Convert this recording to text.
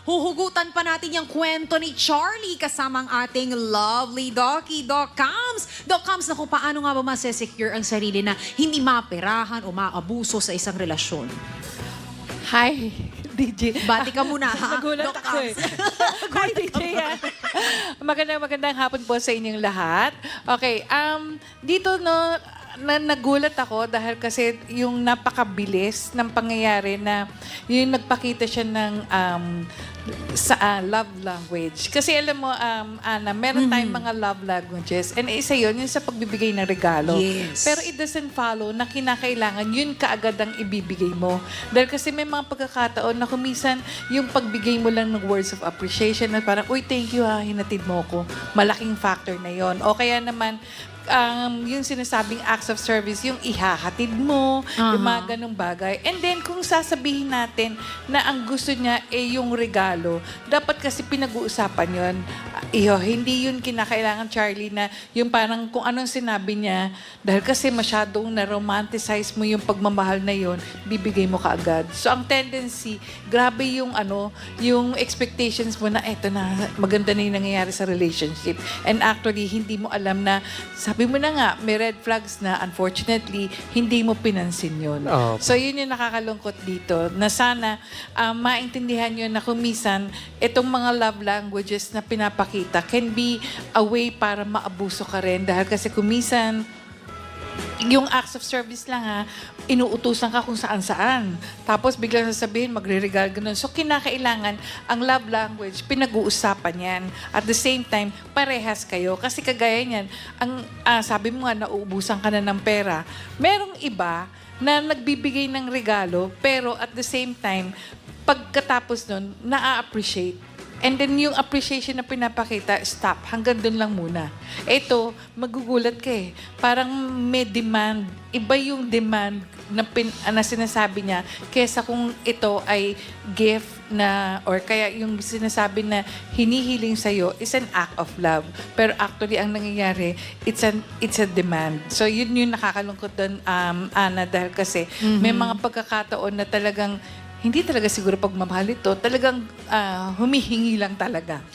huhugutan pa natin yung kwento ni Charlie kasamang ating lovely Doc Cams. Doc Cams, naku, paano nga ba masesecure ang sarili na hindi maperahan o maabuso sa isang relasyon? Hi, DJ. Bati ka muna, ha? Nagulat Doc ako eh. Cams. Hi, DJ. Magandang hapon po sa inyong lahat. Okay, dito nagulat ako dahil kasi yung napakabilis ng pangyayari na yung nagpakita siya ng love language. Kasi alam mo, Ana, meron tayong mga love languages and isa yun, yung sa pagbibigay ng regalo. Yes. Pero it doesn't follow na kinakailangan yun kaagad ang ibibigay mo. Dahil kasi may mga pagkakataon na kumisan yung pagbigay mo lang ng words of appreciation na parang, uy, thank you ha, hinatid mo ko. Malaking factor na yon. O kaya naman, yung sinasabing acts of service, yung ihahatid mo, yung mga ganong bagay. And then, kung sasabihin natin na ang gusto niya yung regalo, dapat kasi pinag-uusapan yon. Hindi yun kinakailangan, Charlie, na yung parang kung anong sinabi niya, dahil kasi masyadong na-romanticize mo yung pagmamahal na yon, bibigay mo kaagad. So, ang tendency, grabe yung yung expectations mo na eto na, maganda na yung nangyayari sa relationship. And actually, hindi mo alam na sabi mo na nga, may red flags na unfortunately, hindi mo pinansin yun. Oh. So, yun yung nakakalungkot dito, na sana maintindihan nyo na kumisan, itong mga love languages na pinapakita can be a way para maabuso ka rin. Dahil kasi kumisan, yung acts of service lang inuutusan ka kung saan-saan. Tapos biglang sasabihin, magre-regal ganun. So, kinakailangan ang love language, pinag-uusapan yan. At the same time, parehas kayo. Kasi kagaya niyan, sabi mo nga, nauubusan ka na ng pera. Merong iba na nagbibigay ng regalo, pero at the same time, pagkatapos nun, na-appreciate. And then yung appreciation na pinapakita, stop. Hanggang doon lang muna. Ito, magugulat ka eh. Parang may demand. Iba yung demand na sinasabi niya kesa kung ito ay gift na, or kaya yung sinasabi na hinihiling sa'yo is an act of love. Pero actually, ang nangyayari, it's a demand. So yun yung nakakalungkot doon, Ana, dahil kasi may mga pagkakataon na talagang hindi talaga siguro pagmamahal ito, talagang humihingi lang talaga.